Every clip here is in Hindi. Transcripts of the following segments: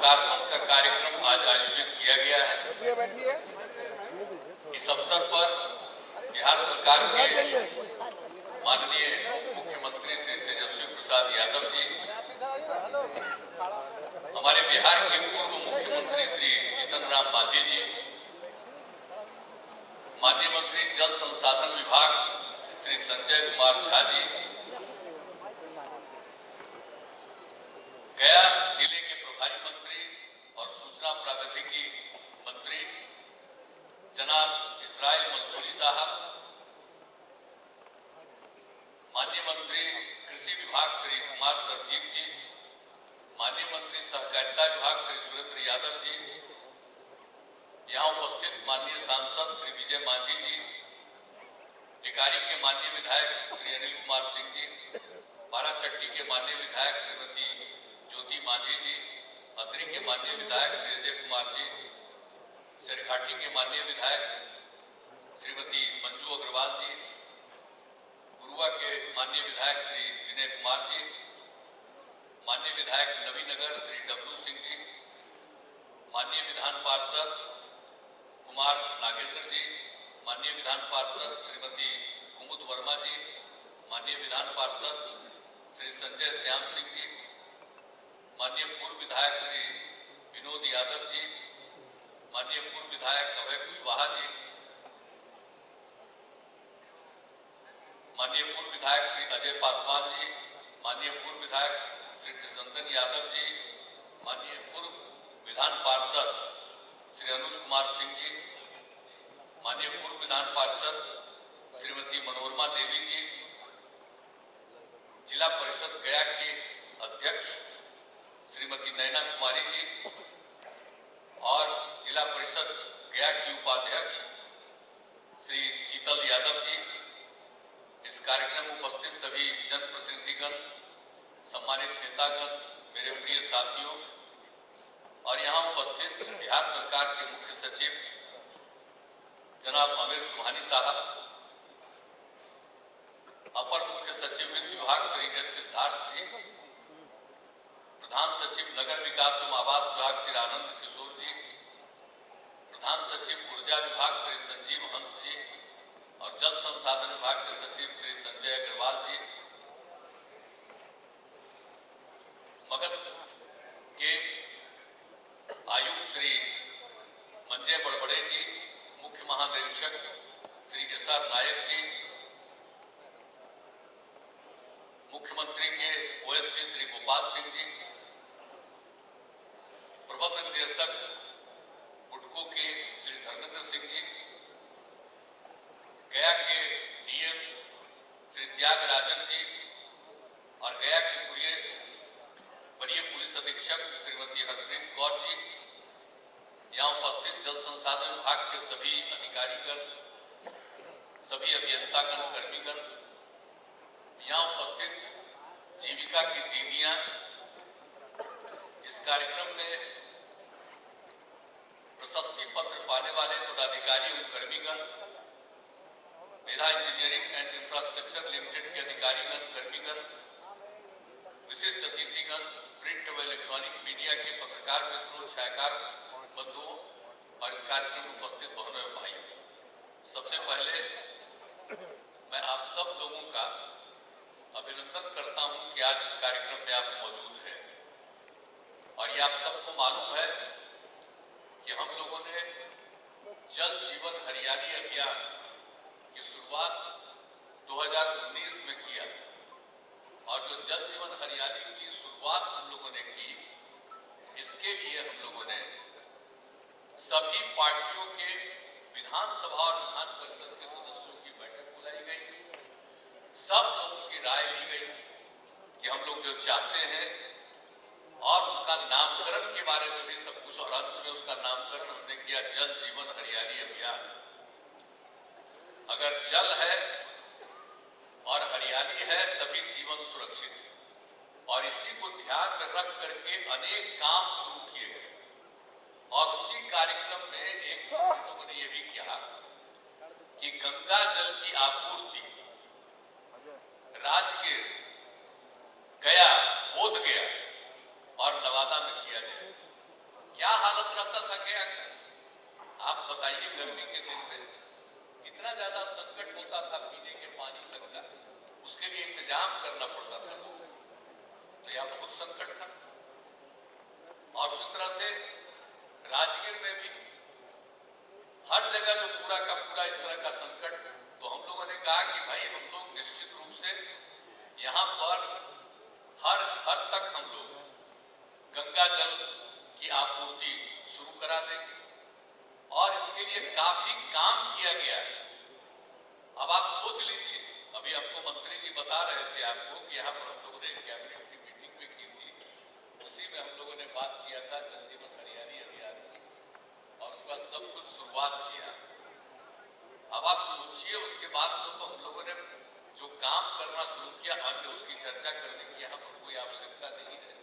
लोकार्पण का कार्यक्रम आज आयोजित किया गया है। इस अवसर पर बिहार सरकार के माननीय मुख्यमंत्री श्री तेजस्वी प्रसाद यादव जी, हमारे बिहार के पूर्व मुख्यमंत्री श्री जीतन राम मांझी जी, माननीय मंत्री जल संसाधन विभाग श्री संजय कुमार झा जी, गया जिले के प्रभारी मंत्री और सूचना प्रौद्योगिकी मंत्री जनाब इसराइल मंसूरी साहब, माननीय मंत्री कृषि विभाग श्री कुमार सरजीत जी, माननीय मंत्री सहकारिता विभाग श्री सुरेंद्र यादव जी, यहाँ उपस्थित माननीय सांसद श्री विजय मांझी जी, टिकारी के माननीय विधायक श्री अनिल कुमार सिंह जी, बाराचट्टी के माननीय विधायक श्रीमती ज्योति मांझी जी, अतरी के माननीय विधायक श्री अजय कुमार जी, सिरघाटी के माननीय विधायक श्रीमती मंजू अग्रवाल जी, गुरुआ के माननीय विधायक श्री विनय कुमार जी, माननीय विधायक नवीनगर श्री डब्लू सिंह जी, माननीय विधान पार्षद कुमार नागेंद्र जी, माननीय विधान पार्षद श्रीमती कुमुद वर्मा जी, माननीय विधान पार्षद श्री संजय श्याम सिंह जी, माननीय पूर्व विधायक श्री विनोद यादव जी, माननीय पूर्व विधायक अभय कुशवाहा जी, माननीय पूर्व विधायक श्री अजय पासवान जी, माननीय पूर्व विधायक श्री कृष्णनंदन यादव जी, माननीय पूर्व विधान पार्षद श्री अनुज कुमार सिंह जी, माननीय पूर्व विधान पार्षद श्रीमती मनोरमा देवी जी, जिला परिषद गया के अध्यक्ष श्रीमती नैना कुमारी जी और जिला परिषद गया की उपाध्यक्ष श्री शीतल यादव जी, इस कार्यक्रम में उपस्थित सभी जनप्रतिनिधिगण, सम्मानित नेतागण, मेरे प्रिय साथियों और यहाँ उपस्थित बिहार सरकार के मुख्य सचिव जनाब आमिर सुबहानी साहब, अपर मुख्य सचिव वित्त विभाग श्री एस सिद्धार्थ जी, प्रधान सचिव नगर विकास एवं आवास विभाग श्री आनंद किशोर जी, प्रधान सचिव ऊर्जा विभाग श्री संजीव हंस जी और जल संसाधन विभाग के सचिव श्री संजय अग्रवाल जी, मगध के आयुक्त श्री मंजय बड़बड़े जी, मुख्य महानिरीक्षक श्री एस.आर. नायक जी, मुख्यमंत्री के ओएसपी श्री गोपाल सिंह जी, प्रबंध निदेशक बुडको के श्री धर्मेंद्र सिंह जी, गया के डीएम श्री त्यागराजन जी और गया के वरीय पुलिस अधीक्षक श्रीमती हरप्रीत कौर जी, यहाँ उपस्थित जल संसाधन विभाग के सभी अधिकारीगण, सभी अभियंतागण, कर्मीगण, यहाँ उपस्थित जीविका की दीदियां, इस कार्यक्रम में प्रशस्ति पत्र पाने वाले पदाधिकारी एवं कर्मीगण, मेधा इंजीनियरिंग एंड इंफ्रास्ट्रक्चर लिमिटेड के अधिकारीगण, कर्मीगण, विशिष्ट अतिथिगण, प्रिंट व इलेक्ट्रॉनिक मीडिया के पत्रकार मित्रों, छायाकार बंधुओं और इस कार्यक्रम में उपस्थित बहनों एवं भाइयों, सबसे पहले मैं आप सब लोगों का अभिनंदन करता हूं कि आज इस कार्यक्रम में आप मौजूद हैं और ये आप सबको मालूम है कि हम लोगों ने जल जीवन हरियाली अभियान की शुरुआत 2019 में किया और जो जल जीवन हरियाली की शुरुआत हम लोगों ने की, इसके लिए हम लोगों ने सभी पार्टियों के विधानसभा और विधान परिषद के सदस्यों की बैठक बुलाई गई, सब लोगों की राय ली गई कि हम लोग जो चाहते हैं और उसका नामकरण के बारे में भी सब कुछ, और अंत में उसका नामकरण हमने किया जल जीवन हरियाली अभियान। अगर जल है और हरियाली है तभी जीवन सुरक्षित है और इसी को ध्यान में रख करके अनेक काम शुरू किए गए और उसी कार्यक्रम में एक चीज हम लोगों ने यह भी कहा कि गंगा जल की आपूर्ति राजगीर, गया, बोध गया और नवादा में किया जाए। रहता था क्या करें? आप बताइए, गर्मी के दिन में कितना ज्यादा संकट होता था पीने के पानी तक का, उसके लिए इंतजाम करना पड़ता था लोगों को। तो यह बहुत संकट था। और उसी तरह से राजगीर में भी हर जगह जो पूरा का पूरा इस तरह का संकट, तो हम लोगों ने कहा कि भाई हम लोग निश्चित रूप से यहाँ पर हर घर तक हम लोग गंगा जल की आपूर्ति शुरू करा देंगे और इसके लिए काफी काम किया गया है। अब आप सोच लीजिए, अभी हमको मंत्री जी बता रहे थे आपको कि यहाँ पर हम लोगों ने कैबिनेट की मीटिंग भी की थी, उसी में हम लोगों ने बात किया था जल जीवन हरियाली अभियान की, और उसके बाद सब कुछ शुरुआत किया। अब आप सोचिए, उसके बाद से तो हम लोगों ने जो काम करना शुरू किया, अन्य उसकी चर्चा करने की यहाँ पर कोई आवश्यकता नहीं है,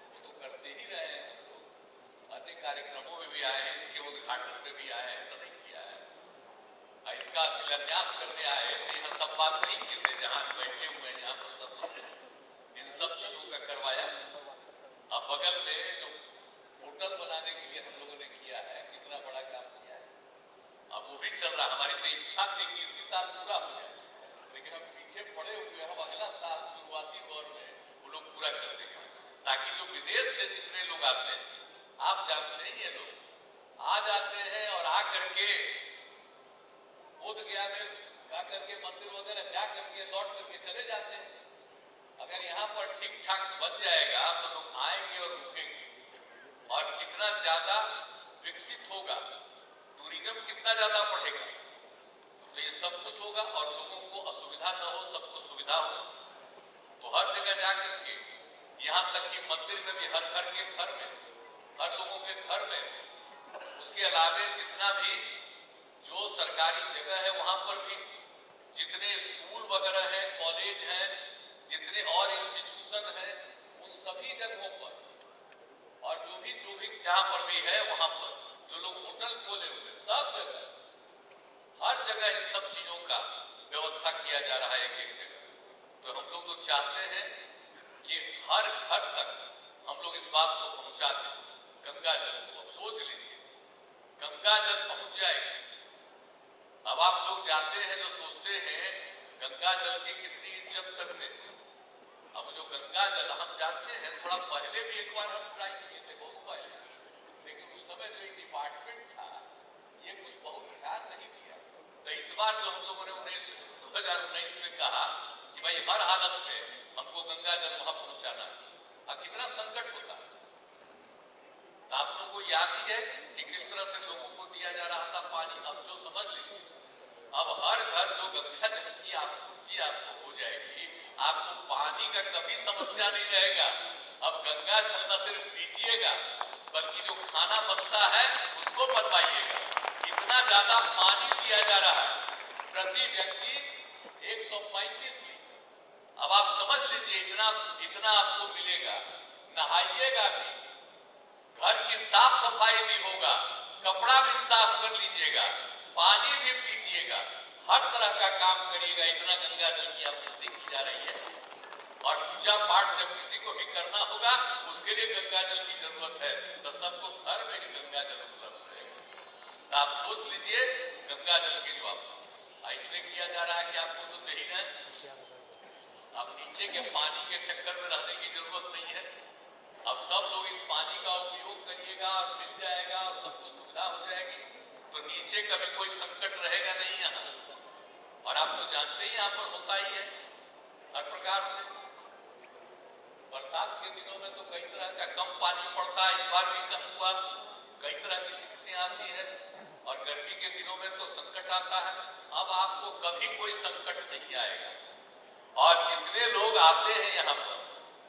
वो तो करते ही रहे हैं। हम लोग अन्य कार्यक्रमों में भी आए हैं, इसके उद्घाटन में भी आए हैं, तो नहीं किया है, इसका शिलान्यास करने आए हैं, तो यहाँ सब बात नहीं किए थे, जहाँ बैठे हुए हैं यहाँ पर सब लोग इन सब चीजों का करवाया। अब बगल में जो होटल बनाने के लिए हम लोगों ने किया है, कितना बड़ा काम किया है, अब वो भी चल रहा। हमारी तो इच्छा थी कि इसी साल पूरा हो जाए, लेकिन हम पीछे पड़े हुए, हम अगला साल शुरुआती दौर में वो लोग पूरा कर देंगे, ताकि जो विदेश से जितने लोग आते हैं, आप जानते हैं ये लोग आ जाते हैं और आ करके बोध गया में जा करके मंदिर वगैरह जा करके लौट करके चले जाते हैं। अगर यहाँ पर ठीक ठाक बन जाएगा तो लोग आएंगे और रुकेंगे, और कितना ज्यादा विकसित होगा, टूरिज्म कितना ज्यादा बढ़ेगा, तो ये सब कुछ होगा और लोगों को असुविधा न हो, सबको सुविधा हो। तो हर जगह जाकर के, यहाँ तक कि मंदिर में भी हर घर के घर में, हर लोगों के घर में, उसके अलावे जितना भी जो सरकारी जगह है वहां पर भी, जितने स्कूल वगैरह है, कॉलेज है, जितने और इंस्टीट्यूशन है, उन सभी जगहों पर, और जो भी जहां पर भी है वहां पर, जो लोग होटल खोले हुए, सब जगह, हर जगह इन सब चीजों का व्यवस्था किया जा रहा है एक एक जगह। तो हम लोग तो चाहते हैं कि हर घर तक हम लोग इस बात को पहुंचा दें, गंगा जल को। अब सोच लीजिए, गंगा जल पहुंच जाएगा। अब आप लोग जानते हैं, जो सोचते हैं गंगा जल की कितनी इज्जत करते हैं, अब जो गंगा जल हम जानते हैं, थोड़ा पहले भी एक बार हम ट्राई किए थे, बहुत पहले, लेकिन उस समय जो डिपार्टमेंट था ये कुछ बहुत ध्यान नहीं दिया। तो इस बार जो हम लोगों ने 2019 में कहा कि भाई हर हालत में हमको गंगा जल वहां पहुंचाना है, कितना संकट होता है। तो आप लोगों को याद ही है कि किस तरह से लोगों को दिया जा रहा था पानी। अब जो समझ लीजिए, अब हर घर जो गंगा जल की आपूर्ति आपको हो जाएगी, आपको पानी का कभी समस्या नहीं रहेगा। अब गंगा जल न सिर्फ पीजिएगा, बल्कि जो खाना बनता है उसको बनवाइएगा। इतना ज्यादा पानी दिया जा रहा है, प्रति व्यक्ति 135 लीटर। अब आप समझ लीजिए, इतना आपको मिलेगा, नहाइएगा भी, घर की साफ सफाई भी होगा, कपड़ा भी साफ कर लीजिएगा, पानी भी पीजिएगा, हर तरह का काम करिएगा। इतना गंगा जल की आपूर्ति की जा रही है। और पूजा पाठ जब किसी को भी करना होगा, उसके लिए गंगा जल की जरूरत है, तो सबको घर में ही गंगा जल उपलब्ध है। तो आप सोच लीजिए, गंगा जल की जो आप इसलिए किया जा रहा है कि आपको तो दे ही रहे, अब नीचे के पानी के चक्कर में रहने की जरूरत नहीं है। अब सब लोग इस पानी का उपयोग करिएगा और मिल जाएगा और सबको सुविधा हो जाएगी, तो नीचे का भी कोई संकट रहेगा नहीं यहाँ। और आप तो जानते ही यहाँ पर होता ही है हर प्रकार से। बरसात के दिनों में तो कई तरह का कम पानी पड़ता है, इस बार भी कम हुआ, कई तरह की दिक्कतें आती है। और गर्मी के दिनों में तो संकट आता है। अब आपको कभी कोई संकट नहीं आएगा। और जितने लोग आते हैं यहाँ पर,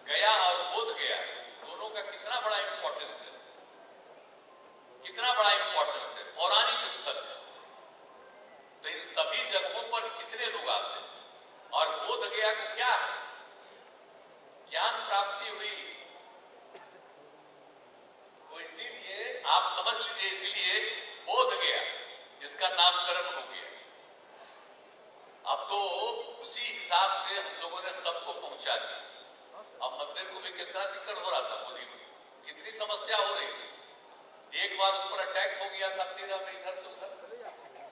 गया और बोध गया दोनों का कितना बड़ा इंपॉर्टेंस है, कितना बड़ा इंपॉर्टेंस है, पौराणिक स्थल है। तो इन सभी जगहों पर कितने लोग आते हैं। और बोध गया को क्या है, ज्ञान प्राप्ति हुई, तो इसीलिए आप समझ लीजिए, इसीलिए बोध गया इसका नामकरण हो गया। अब तो उसी हिसाब से हम लोगों ने सबको पहुंचा दिया। अब मंदिर को भी कितना दिक्कत हो रहा था, मोदी को कितनी समस्या हो रही थी। एक बार गया था 13 में इधर से उधर,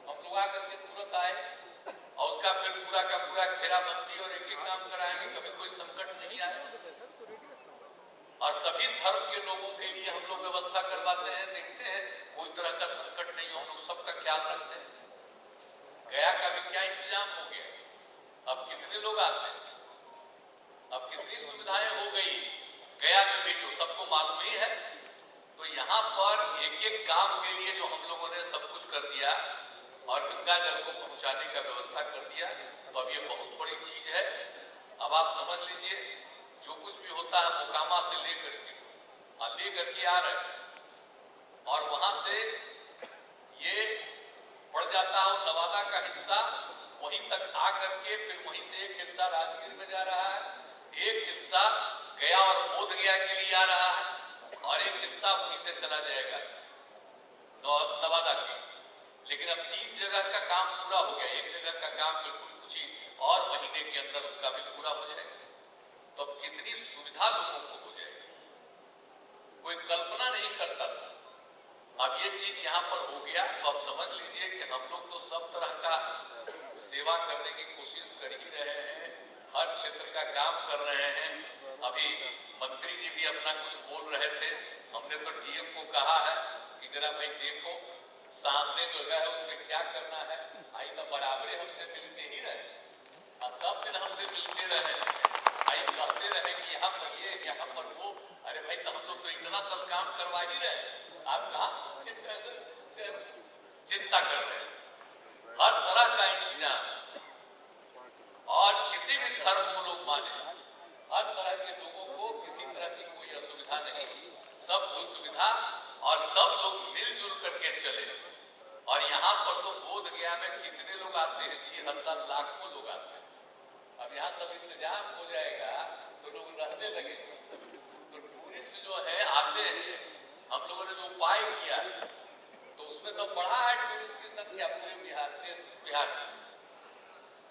हम लोग आकर के तुरंत आए और उसका फिर पूरा का पूरा घेराबंदी और एक एक काम कराएंगे, कभी कोई संकट नहीं आए। और सभी धर्म के लोगों के लिए हम लोग व्यवस्था करवाते हैं, देखते हैं कोई तरह का संकट नहीं हो, हम लोग सबका ख्याल रखते हैं। गया का भी क्या इंतजाम हो गया, अब कितने लोग आते हैं, अब कितनी सुविधाएं हो गई गया में भी, जो सबको मालूम ही है। तो यहाँ पर एक एक काम के लिए जो हम लोगों ने सब कुछ कर दिया और गंगा जल को पहुंचाने का व्यवस्था कर दिया, तो अब ये बहुत बड़ी चीज है। अब आप समझ लीजिए जो कुछ भी होता है मोकामा से लेकर के आ रहे हैं और वहां से ये पड़ जाता है नवादा का हिस्सा, वहीं तक आ करके फिर वहीं से एक हिस्सा राजगीर में जा रहा है, एक हिस्सा गया और बोध गया के लिए आ रहा है और एक हिस्सा वहीं से चला जाएगा नवादा के। लेकिन अब 3 जगह का काम पूरा हो गया, एक जगह का काम बिल्कुल कुछ ही और महीने के अंदर उसका भी पूरा हो जाएगा। तो अब कितनी सुविधा लोगों को हो जाएगी, कोई कल्पना नहीं करता था। अब ये चीज यहाँ पर हो गया, तो अब समझ लीजिए कि हम लोग तो सब तरह का सेवा करने की कोशिश कर ही रहे हैं, हर क्षेत्र का काम कर रहे हैं। अभी मंत्री जी भी अपना कुछ बोल रहे थे, हमने तो डीएम को कहा है कि जरा भाई देखो सामने जो है उसमें क्या करना है। आई तो बराबरे हमसे मिलते ही रहे और सब दिन हमसे मिलते रहे, आई कहते रहे कि यहाँ पर ये यहाँ पर वो। अरे भाई तो हम लोग तो इतना सब काम करवा ही रहे, आप कहाँ चिंता कर रहे हैं। हर तरह का इंतजाम, और किसी भी धर्म को लोग माने, हर तरह के लोगों को किसी तरह की कोई असुविधा नहीं, सब सुविधा और सब लोग मिलजुल करके चले। और यहाँ पर तो बोध गया में कितने लोग आते हैं जी, हर साल लाखों लोग आते हैं। अब यहाँ सब इंतजाम हो जाएगा तो लोग रहने लगेंगे, तो टूरिस्ट जो है आते हैं। हम लोगों ने जो उपाय किया तो उसमें तो बढ़ा है टूरिस्ट की संख्या पूरे बिहार में,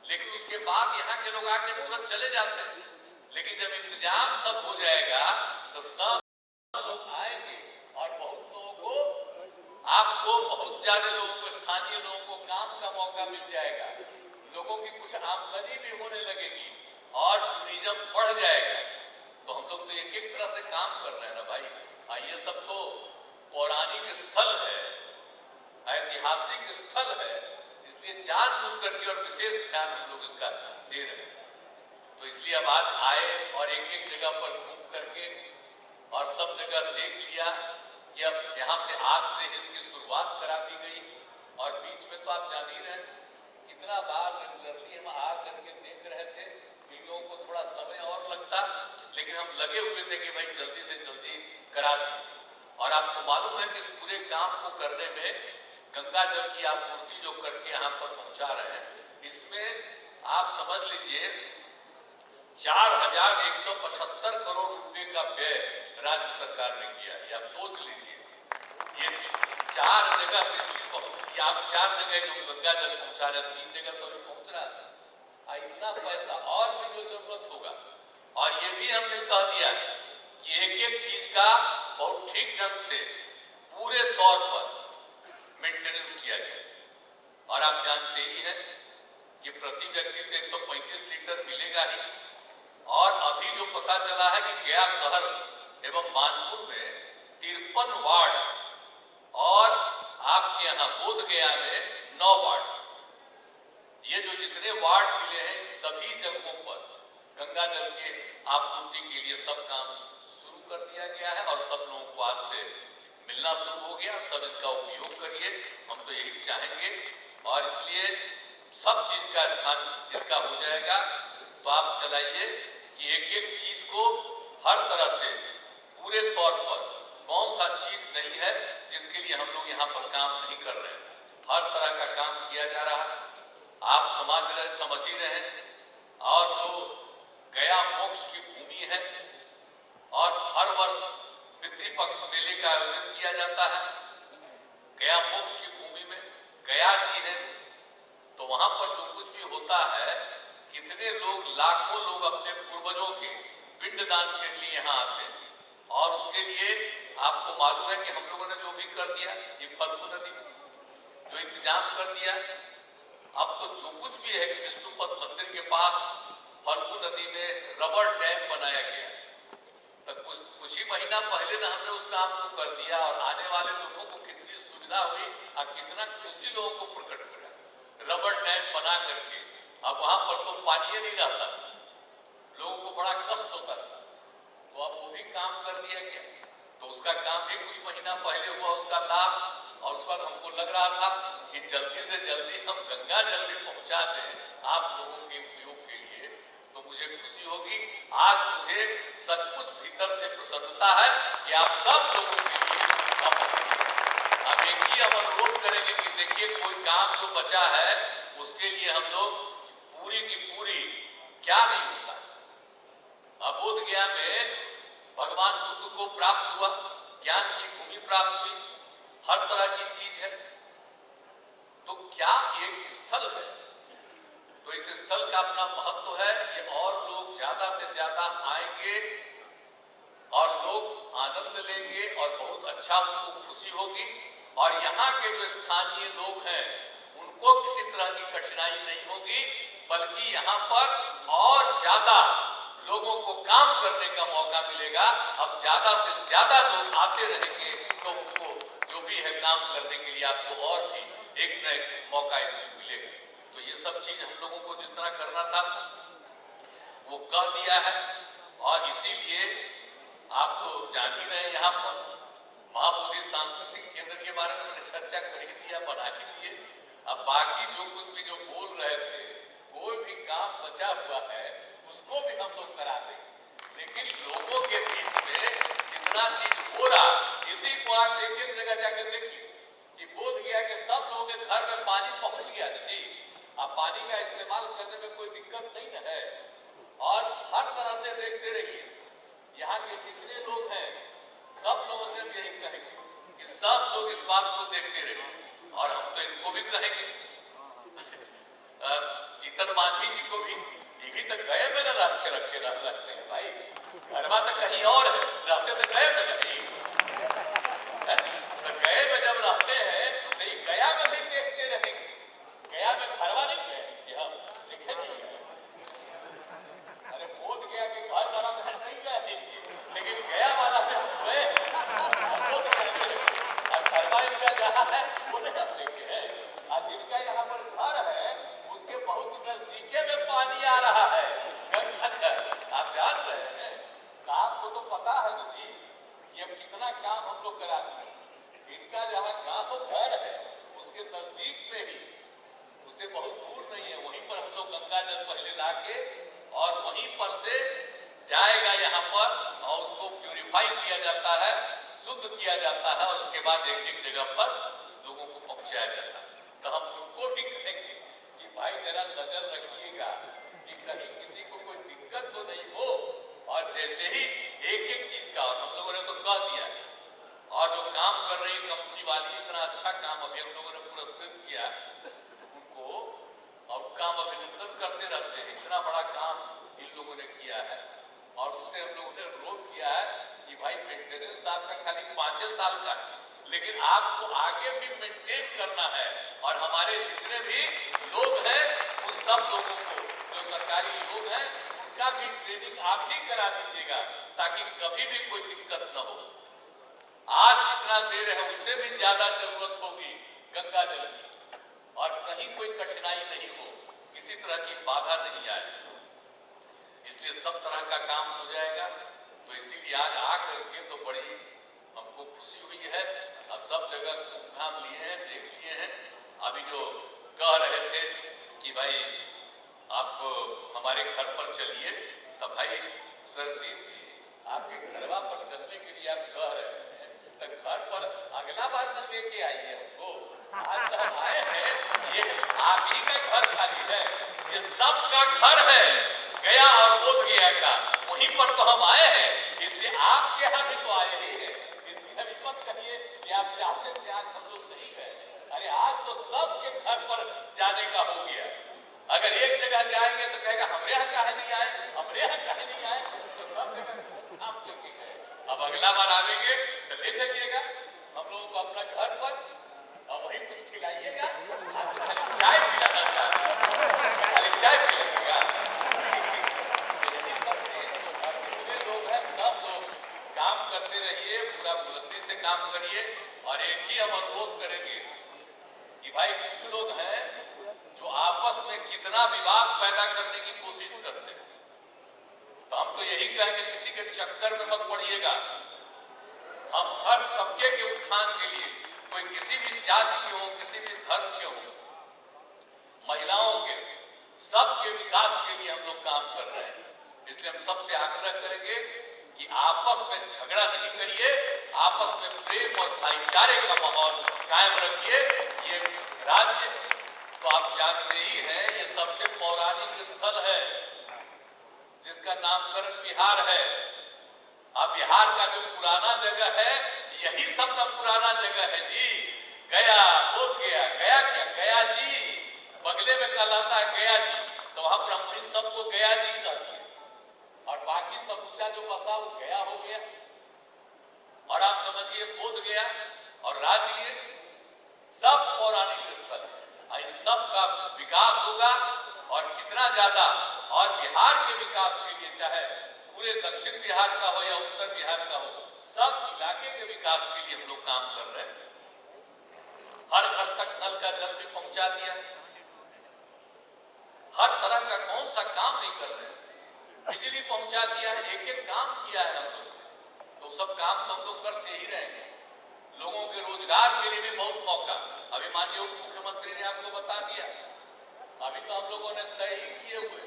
लेकिन उसके बाद यहाँ के लोग आके तुरंत चले जाते हैं। लेकिन जब इंतजाम सब हो जाएगा तो सब लोग आएंगे और बहुत लोगों को, आपको बहुत ज्यादा लोगों को, स्थानीय लोगों को काम का मौका मिल जाएगा, लोगों की कुछ आमदनी भी होने लगेगी और टूरिज्म बढ़ जाएगा। तो हम लोग तो एक एक तरह से काम कर रहे हैं ना भाई। ये सब तो पौराणिक स्थल है, ऐतिहासिक स्थल है, इसलिए जानबूझ करके और विशेष ध्यान हम लोग इसका दे रहे हैं। तो इसलिए अब आज आए और एक एक जगह पर घूम करके और सब जगह देख लिया कि अब यहाँ से आज से इसकी शुरुआत करा दी गई। और बीच में तो आप जान ही रहे कितना बार रेगुलरली हम आ करके देख रहे थे, इन लोगों को थोड़ा समय और लगता, लेकिन हम लगे हुए थे कि भाई जल्दी से जल्दी करा दीजिए। और आपको मालूम है कि इस पूरे काम को करने में गंगा जल की आपूर्ति जो करके यहाँ पर पहुंचा रहे हैं, इसमें आप समझ लीजिए 4175 करोड़ रुपए का व्यय राज्य सरकार ने किया है। आप सोच लीजिए, ये 4 जगह बिजली पहुंच, आप 4 जगह जो गंगा जल पहुंचा रहे, 3 जगह तो पहुंच रहा है। इतना पैसा और भी जो जरूरत होगा, और ये भी हमने कह दिया कि एक एक चीज का बहुत ठीक ढंग से पूरे तौर पर मेंटेनेंस किया जाए। और आप जानते ही हैं कि प्रति व्यक्ति को 135 लीटर मिलेगा ही। और अभी जो पता चला है कि गया शहर एवं मानपुर में 53 वार्ड और आपके यहाँ बोध गया में 9 वार्ड, ये जो जितने वार्ड मिले हैं सभी जगहों पर गंगा जल के आपूर्ति के लिए सब काम शुरू कर दिया गया है और सब लोगों को आज से मिलना शुरू हो गया। सब इसका उपयोग करिए, हम तो यही चाहेंगे। और इसलिए सब चीज का स्थान इसका हो जाएगा। तो आप चलाइए कि एक एक चीज को हर तरह से पूरे तौर पर, कौन सा चीज नहीं है जिसके लिए हम लोग यहाँ पर काम नहीं कर रहे हैं, हर तरह का काम किया जा रहा है। आप समझ ही रहे हैं। और जो गया मोक्ष की भूमि है और हर वर्ष पितृपक्ष मेले का आयोजन किया जाता है गया मोक्ष की भूमि में, गया जी है, तो वहां पर जो कुछ भी होता है, कितने लोग, लाखों लोग अपने पूर्वजों के पिंडदान के लिए यहाँ आते हैं। और उसके लिए आपको मालूम है कि हम लोगों ने जो भी कर दिया, ये फल्गु नदी में जो इंतजाम कर दिया, अब तो जो कुछ भी है कि विष्णुपद मंदिर के पास फल्गु नदी में रबर डैम बनाया गया। तो कुछ ही महीना पहले ना हमने उस काम को कर दिया और आने वाले लोगों को कितनी सुविधा हुई और कितना खुशी लोगों को प्रकट हुआ रबर डैम बना करके। अब वहां पर तो पानी नहीं रहता था, लोगों को बड़ा कष्ट होता था, तो अब वो भी काम कर दिया गया। तो उसका काम भी कुछ महीना पहले हुआ, उसका लाभ। और उसके बाद हमको लग रहा था कि जल्दी से जल्दी हम गंगा जल भी पहुंचा दें आप लोगों के उपयोग के लिए, तो मुझे खुशी होगी। आज मुझे सचमुच भीतर से प्रसन्नता है कि आप सब लोगों के लिए अब एक ही हम अनुरोध करेंगे कि देखिए कोई काम जो बचा है उसके लिए हम लोग पूरी की पूरी, क्या नहीं होता है। बोध गया में भगवान बुद्ध को प्राप्त हुआ, ज्ञान की भूमि प्राप्त हुई, हर तरह की चीज है, तो क्या एक स्थल है, तो इस स्थल का अपना महत्व है। ये और लोग ज्यादा से ज्यादा आएंगे और लोग आनंद लेंगे और बहुत अच्छा उनको खुशी होगी। और यहाँ के जो स्थानीय लोग हैं उनको किसी तरह की कठिनाई नहीं होगी, बल्कि यहाँ पर और ज्यादा लोगों को काम करने का मौका मिलेगा। अब ज्यादा से ज्यादा लोग आते रहेंगे तो उनको जो भी है काम करने के लिए आपको और भी एक न एक मौका इसमें मिलेगा। तो ये सब चीज हम लोगों को जितना करना था वो कह दिया है। और इसीलिए आप तो जान ही रहे, यहाँ पर महाबोधि सांस्कृतिक केंद्र के बारे में मैंने चर्चा कर ही दिया, बना ही दिए। अब बाकी जो कुछ भी जो बोल रहे थे, कोई भी काम बचा हुआ है उसको भी हम लोग करा देंगे। लेकिन लोगों के बीच में जितना चीज हो रहा, इसी को आप एक एक जगह जाकर देखिए कि बोध गया कि सब लोगों के घर में पानी पहुंच गया जी। अब पानी का इस्तेमाल करने में कोई दिक्कत नहीं है। और हर तरह से देखते रहिए, यहाँ के जितने लोग हैं सब लोगों से यही कहेंगे कि सब लोग इस बात को देखते रहिए। और हम तो इनको भी कहेंगे, जीतन मांझी जी को भी, ये भी तो गए में न रख के रहते हैं भाई, घरवा तो कहीं और है, रहते तो गए में नहीं, तो गए में जब रहते हैं तो ये गया में भी देखते रहेंगे। गया में घरवा नहीं गए कि हम दिखे नहीं गए, अरे बोध गया कि घर वाला में नहीं गए, लेकिन गया वाला में हम गए, बोध गए और घरवा इनका जहाँ है वो नहीं हम देखे हैं। और जिनका यहाँ पर घर है उसके बहुत नजदीके में पानी आ रहा है, गंगा जल, आप जान रहे हैं। आपको तो पता है जी कि अब कितना काम हम लोग कराते हैं। इनका जहाँ गांव घर है उसके नजदीक में ही, उससे बहुत दूर नहीं है, वहीं पर हम लोग गंगा जल पहले लाके और वहीं पर से जाएगा यहाँ पर और उसको प्यूरिफाई किया जाता है, शुद्ध किया जाता है और उसके बाद एक एक जगह पर लोगों को पहुंचाया जाता है। तो हम उनको भी कहेंगे कि भाई जरा नजर रखिएगा कि कहीं किसी को कोई दिक्कत तो नहीं हो। और जैसे ही एक एक चीज का, और हम लोगों ने तो कह दिया, और जो काम कर रही कंपनी वाली इतना अच्छा काम अभी हम लोगों ने पुरस्कृत किया उनको, और उनका हम अभिनंदन करते रहते हैं, इतना बड़ा काम इन लोगों ने किया है। और उससे हम लोगों ने अनुरोध किया है कि भाई मेंटेनेंस तो आपका खाली 5 साल का है, लेकिन आपको आगे भी मेंटेन करना है। और हमारे जितने भी लोग हैं उन सब लोगों को, जो सरकारी लोग हैं उनका भी ट्रेनिंग आप ही करा दीजिएगा ताकि कभी भी कोई दिक्कत न हो। आज जितना दे रहे हैं उससे भी ज्यादा जरूरत होगी गंगा जल की, और कहीं कोई कठिनाई नहीं हो, किसी तरह की बाधा नहीं आए, इसलिए सब तरह का काम हो जाएगा। तो इसीलिए आज आकर के तो बड़ी हमको खुशी हुई है और सब जगह घूम लिए हैं, देख लिए हैं। अभी जो कह रहे थे कि भाई आप हमारे घर पर चलिए, तब भाई सरजीत जी आपके घरवा पर चलने के लिए आप कह रहे हैं, तो घर पर अगला बार न लेके आइए हमको, आज तो हम आए हैं, ये आप ही का घर खाली है, ये सबका घर है, गया और बोध गया का, वहीं पर तो हम आए हैं, इसलिए आपके यहाँ भी तो आए ही है। इसलिए अभी मत कहिए कि आप चाहते थे आज हम लोग नहीं गए, अरे आज तो सबके घर पर जाने का हो गया। अगर एक जगह जाएंगे तो कहेगा हमरे यहाँ काहे नहीं आए, हमरे यहाँ काहे नहीं आए, तो सब जगह काम करके गए। अब अगला बार आवेंगे तो ले चलिएगा हम लोगों को अपना घर पर और वही कुछ खिलाइएगा। आप तो खाली चाय पिलाना चाहते हैं, खाली चाय पिलाइएगा। जितने लोग हैं सब लोग काम करते रहिए, पूरा बुलंदी से काम करिए। और एक ही हम अनुरोध करेंगे कि भाई कुछ लोग हैं जो आपस में कितना विवाद पैदा करने की कोशिश करते हैं, तो हम तो यही कहेंगे किसी के चक्कर में मत पड़िएगा। हम हर तबके के उत्थान के लिए, कोई किसी भी जाति के हो, किसी भी धर्म के हो, महिलाओं के, सबके विकास के लिए हम लोग काम कर रहे हैं। इसलिए हम सबसे आग्रह करेंगे कि आपस में झगड़ा नहीं करिए, आपस में प्रेम और भाईचारे का माहौल कायम रखिए। ये राज्य तो आप जानते ही हैं, ये सबसे पौराणिक स्थल है जिसका नामकरण बिहार है। अब बिहार का जो पुराना जगह है, यही सब का पुराना जगह है जी। गया बोध गया, गया क्या गया जी, बगले में कहलाता है गया जी, तो वहां पर हम इस सबको गया जी कहते हैं। और बाकी समूचा जो बसा वो गया हो गया। और आप समझिए बोध गया और राजगीर सब पौराणिक स्थल है। इन सब का विकास होगा और कितना ज्यादा, और बिहार के विकास के लिए, चाहे पूरे दक्षिण बिहार का हो या उत्तर बिहार का हो, सब इलाके के विकास के लिए हम लोग काम कर रहे हैं। हर घर तक नल का जल भी पहुंचा दिया, हर तरह का कौन सा काम नहीं कर रहे हैं, बिजली पहुंचा दिया है, एक एक काम किया है हम लोग। तो सब काम तो हम लोग करते ही रहेंगे। लोगों के रोजगार के लिए भी बहुत मौका, अभी माननीय उप मुख्यमंत्री ने आपको बता दिया। अभी तो हम लोगों ने तय ही किए हुए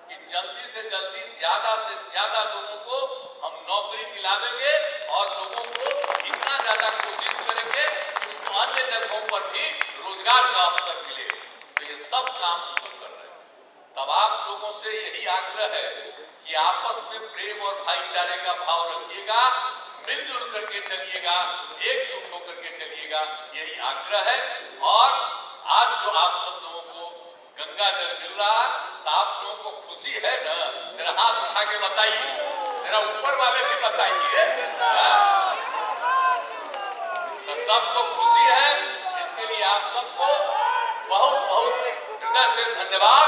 कि जल्दी से जल्दी ज्यादा से ज्यादा लोगों को हम नौकरी दिलावेंगे और लोगों को इतना ज्यादा कोशिश करेंगे कि उनको अन्य जगहों पर भी रोजगार का अवसर मिले। तो ये सब काम हम लोग कर रहे हैं। तब आप लोगों से यही आग्रह है कि आपस में प्रेम और भाईचारे का भाव रखिएगा, मिलजुल करके चलिएगा, एकजुट होकर के चलिएगा, यही आग्रह है। और आज जो आप सब लोगों को गंगा जल मिल रहा, तो आप लोगों को खुशी है ना? जरा हाथ उठा के बताइए, जरा ऊपर वाले भी बताइए। तो सबको खुशी है, इसके लिए आप सबको बहुत बहुत हृदय से धन्यवाद।